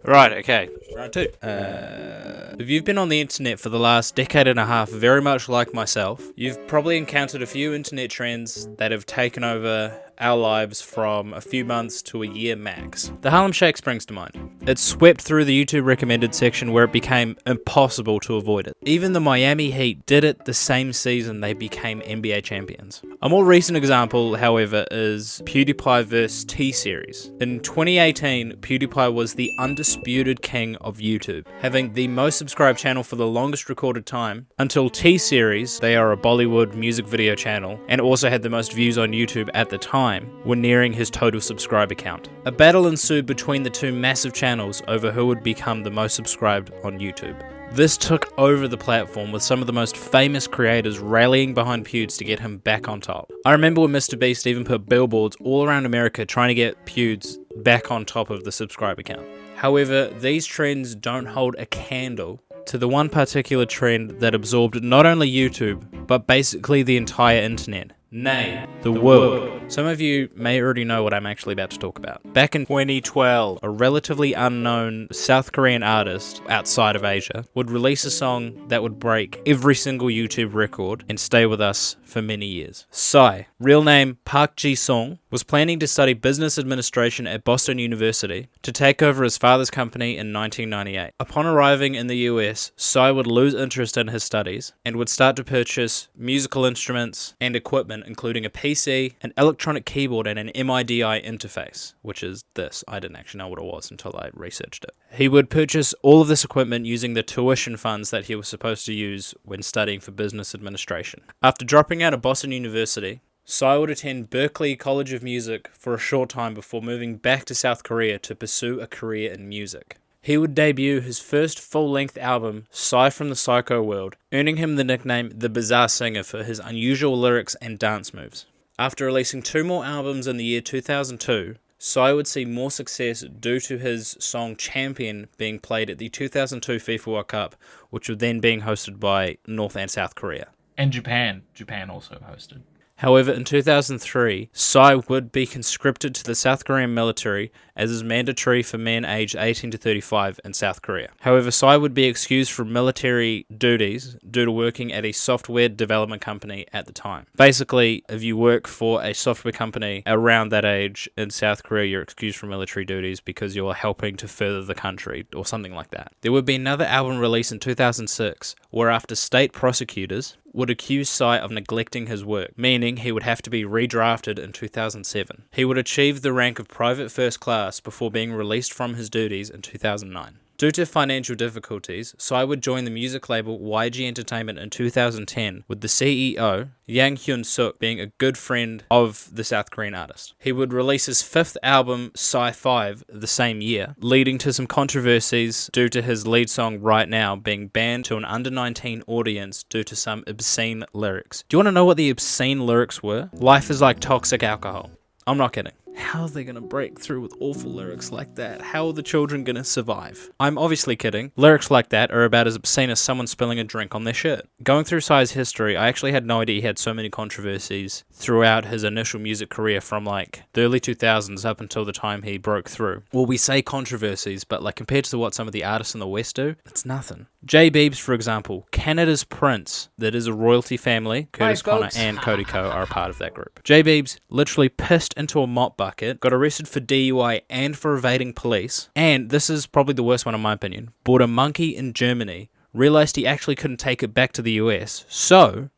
Right, okay. Round two. If you've been on the internet for the last decade and a half, very much like myself, you've probably encountered a few internet trends that have taken over our lives from a few months to a year max. The Harlem Shake springs to mind. It swept through the YouTube recommended section where it became impossible to avoid it. Even the Miami Heat did it the same season they became NBA champions. A more recent example, however, is PewDiePie vs. T-Series. In 2018, PewDiePie was the undisputed king of YouTube, having the most subscribed channel for the longest recorded time, until T-Series, they are a Bollywood music video channel, and also had the most views on YouTube at the time, were nearing his total subscriber count. A battle ensued between the two massive channels over who would become the most subscribed on YouTube. This took over the platform, with some of the most famous creators rallying behind Pewds to get him back on top. I remember when MrBeast even put billboards all around America trying to get Pewds back on top of the subscriber count. However, these trends don't hold a candle to the one particular trend that absorbed not only YouTube, but basically the entire internet. Nay, the world. Some of you may already know what I'm actually about to talk about. Back in 2012, a relatively unknown South Korean artist outside of Asia would release a song that would break every single YouTube record and stay with us for many years. Psy, real name Park Ji-sung, was planning to study business administration at Boston University to take over his father's company in 1998. Upon arriving in the US, Psy would lose interest in his studies and would start to purchase musical instruments and equipment, including a PC, an electronic keyboard, and an MIDI interface, which is this. I didn't actually know what it was until I researched it. He would purchase all of this equipment using the tuition funds that he was supposed to use when studying for business administration. After dropping out of Boston University, Psy would attend Berklee College of Music for a short time before moving back to South Korea to pursue a career in music. He would debut his first full-length album, Psy from the Psycho World, earning him the nickname The Bizarre Singer for his unusual lyrics and dance moves. After releasing 2 more albums in the year 2002, Psy would see more success due to his song Champion being played at the 2002 FIFA World Cup, which was then being hosted by North and South Korea. And Japan. Japan also hosted. However, in 2003, Psy would be conscripted to the South Korean military, as is mandatory for men aged 18 to 35 in South Korea. However, Psy would be excused from military duties due to working at a software development company at the time. Basically, if you work for a software company around that age in South Korea, you're excused from military duties because you're helping to further the country, or something like that. There would be another album released in 2006, where after state prosecutors would accuse Psy of neglecting his work, meaning he would have to be redrafted in 2007. He would achieve the rank of private first class before being released from his duties in 2009. Due to financial difficulties, Psy would join the music label YG Entertainment in 2010, with the CEO, Yang Hyun-suk, being a good friend of the South Korean artist. He would release his 5th album, Psy 5, the same year, leading to some controversies due to his lead song Right Now being banned to an under-19 audience due to some obscene lyrics. Do you want to know what the obscene lyrics were? Life is like toxic alcohol. I'm not kidding. How are they going to break through with awful lyrics like that? How are the children going to survive? I'm obviously kidding. Lyrics like that are about as obscene as someone spilling a drink on their shirt. Going through Psy's history, I actually had no idea he had so many controversies throughout his initial music career from like the early 2000s up until the time he broke through. Well, we say controversies, but like compared to what some of the artists in the West do, it's nothing. J Beebs, for example, Canada's Prince, that is a royalty family. Curtis Connor and Cody Ko are a part of that group. J Beebs literally pissed into a mop bucket, got arrested for DUI and for evading police, and this is probably the worst one in my opinion, bought a monkey in Germany, realized he actually couldn't take it back to the US, so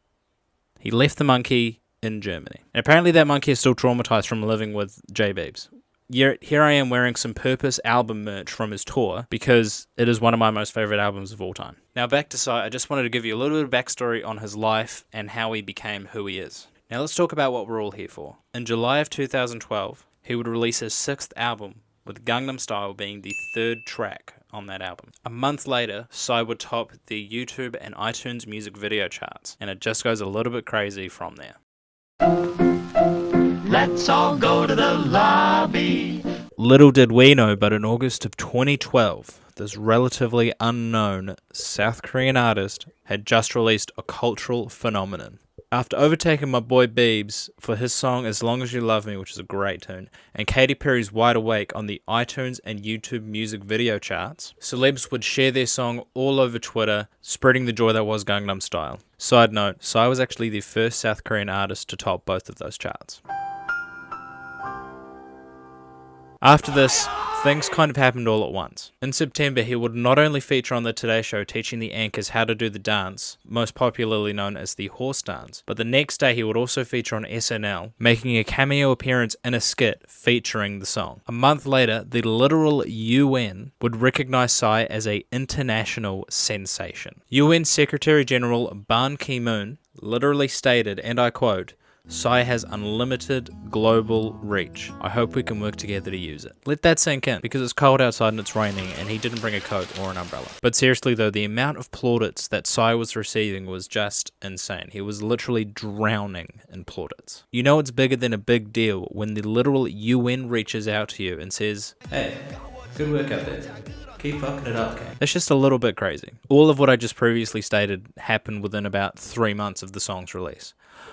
he left the monkey in Germany. And apparently that monkey is still traumatized from living with J Beebs. Here I am wearing some Purpose album merch from his tour because it is one of my most favorite albums of all time. Now back to Psy, I just wanted to give you a little bit of backstory on his life and how he became who he is. Now let's talk about what we're all here for. In July of 2012, he would release his 6th album, with Gangnam Style being the 3rd track on that album. A month later, Psy would top the YouTube and iTunes music video charts, and it just goes a little bit crazy from there. Let's all go to the lobby. Little did we know, but in August of 2012, this relatively unknown South Korean artist had just released a cultural phenomenon. After overtaking my boy Biebs for his song As Long As You Love Me, which is a great tune, and Katy Perry's Wide Awake on the iTunes and YouTube music video charts, celebs would share their song all over Twitter, spreading the joy that was Gangnam Style. Side note, Psy was actually the first South Korean artist to top both of those charts. After this, things kind of happened all at once. In September, he would not only feature on the Today Show teaching the anchors how to do the dance, most popularly known as the horse dance, but the next day he would also feature on SNL, making a cameo appearance in a skit featuring the song. A month later, the literal UN would recognize Psy as an international sensation. UN Secretary General Ban Ki-moon literally stated, and I quote, "Psy has unlimited global reach. I hope we can work together to use it." Let that sink in, because it's cold outside and it's raining, and he didn't bring a coat or an umbrella. But seriously though, the amount of plaudits that Psy was receiving was just insane. He was literally drowning in plaudits. You know it's bigger than a big deal when the literal UN reaches out to you and says, "Hey, good work out there. Keep fucking it up, King." That's just a little bit crazy. All of what I just previously stated happened within about 3 months of the song's release.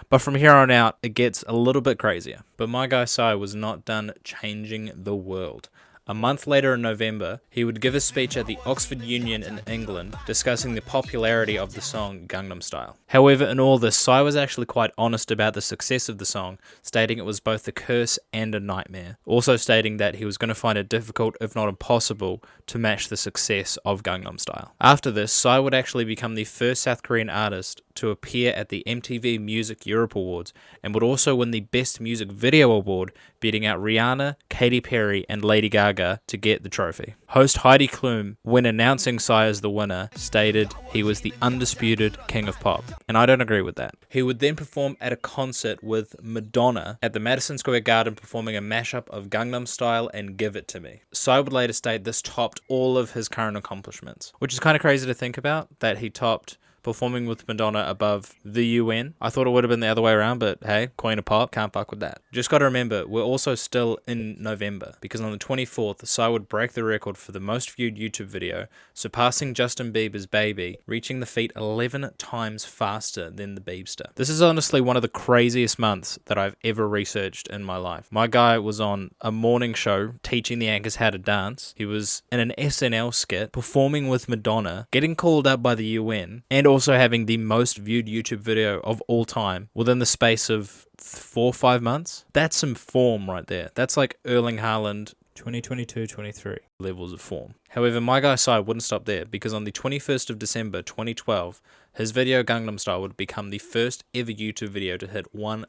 But from here on out, it gets a little bit crazier. But my guy Psy was not done changing the world. A month later in November, he would give a speech at the Oxford Union in England discussing the popularity of the song Gangnam Style. However, in all this, Psy was actually quite honest about the success of the song, stating it was both a curse and a nightmare. Also stating that he was going to find it difficult, if not impossible, to match the success of Gangnam Style. After this, Psy would actually become the first South Korean artist to appear at the MTV Music Europe Awards and would also win the Best Music Video Award, beating out Rihanna, Katy Perry, and Lady Gaga to get the trophy. Host Heidi Klum, when announcing Psy as the winner, stated he was the undisputed king of pop, and I don't agree with that. He would then perform at a concert with Madonna at the Madison Square Garden, performing a mashup of Gangnam Style and Give It To Me. Psy would later state this topped all of his current accomplishments, which is kind of crazy to think about, that he topped performing with Madonna above the UN. I thought it would have been the other way around, but hey, Queen of Pop, can't fuck with that. Just gotta remember, we're also still in November, because on the 24th, Psy would break the record for the most viewed YouTube video, surpassing Justin Bieber's Baby, reaching the feat 11 times faster than the Biebster. This is honestly one of the craziest months that I've ever researched in my life. My guy was on a morning show teaching the anchors how to dance. He was in an SNL skit, performing with Madonna, getting called up by the UN, and also having the most viewed YouTube video of all time within the space of 4 or 5 months. That's some form right there. That's like Erling Haaland 2022-23 levels of form. However, my guy Psy wouldn't stop there, because on the 21st of December 2012, his video Gangnam Style would become the first ever YouTube video to hit 1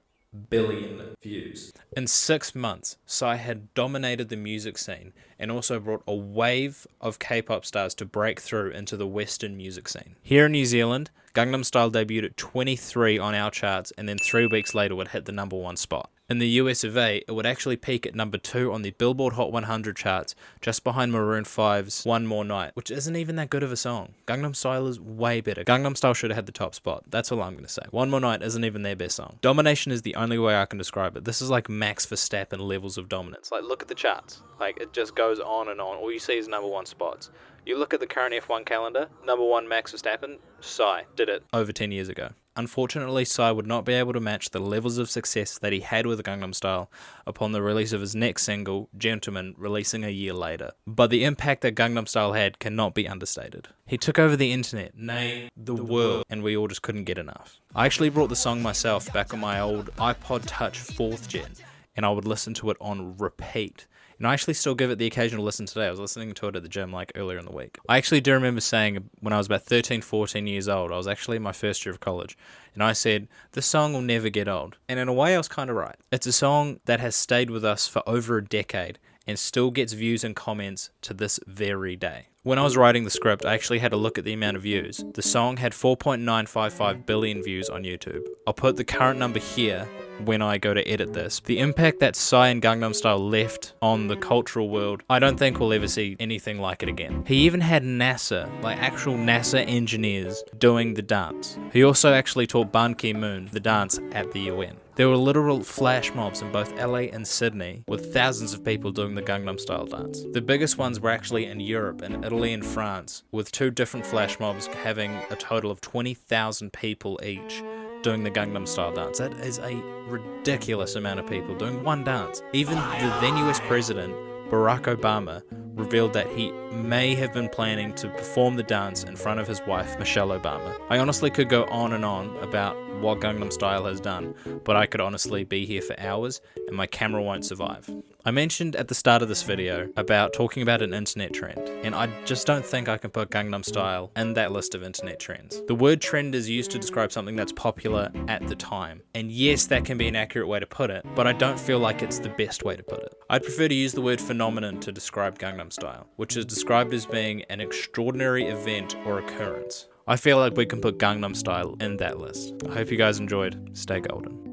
billion views. In 6 months, Psy had dominated the music scene and also brought a wave of K-pop stars to break through into the Western music scene. Here in New Zealand, Gangnam Style debuted at 23 on our charts, and then 3 weeks later would hit the #1 spot. In the US of A, it would actually peak at number 2 on the Billboard Hot 100 charts, just behind Maroon 5's One More Night, which isn't even that good of a song. Gangnam Style is way better. Gangnam Style should have had the top spot. That's all I'm going to say. One More Night isn't even their best song. Domination is the only way I can describe it. This is like Max Verstappen levels of dominance. Like, look at the charts. Like, it just goes on and on. All you see is #1 spots. You look at the current F1 calendar, #1 Max Verstappen, Psy did it over 10 years ago. Unfortunately, Psy would not be able to match the levels of success that he had with Gangnam Style upon the release of his next single, Gentleman, releasing a year later. But the impact that Gangnam Style had cannot be understated. He took over the internet, nay, the world, and we all just couldn't get enough. I actually brought the song myself back on my old iPod Touch 4th gen, and I would listen to it on repeat. And I actually still give it the occasional listen today. I was listening to it at the gym like earlier in the week. I actually do remember saying when I was about 13, 14 years old, I was actually in my first year of college, and I said, this song will never get old. And in a way, I was kind of right. It's a song that has stayed with us for over a decade and still gets views and comments to this very day. When I was writing the script, I actually had a look at the amount of views. The song had 4.955 billion views on YouTube. I'll put the current number here when I go to edit this. The impact that Psy and Gangnam Style left on the cultural world, I don't think we'll ever see anything like it again. He even had NASA, like actual NASA engineers, doing the dance. He also actually taught Ban Ki-moon the dance at the UN. There were literal flash mobs in both LA and Sydney, with thousands of people doing the Gangnam Style dance. The biggest ones were actually in Europe, in Italy and France, with 2 different flash mobs having a total of 20,000 people each doing the Gangnam Style dance. That is a ridiculous amount of people doing one dance. Even the then US president, Barack Obama, revealed that he may have been planning to perform the dance in front of his wife, Michelle Obama. I honestly could go on and on about what Gangnam Style has done, but I could honestly be here for hours and my camera won't survive. I mentioned at the start of this video about talking about an internet trend, and I just don't think I can put Gangnam Style in that list of internet trends. The word trend is used to describe something that's popular at the time, and yes, that can be an accurate way to put it, but I don't feel like it's the best way to put it. I'd prefer to use the word phenomenon to describe Gangnam Style, which is described as being an extraordinary event or occurrence. I feel like we can put Gangnam Style in that list. I hope you guys enjoyed. Stay golden.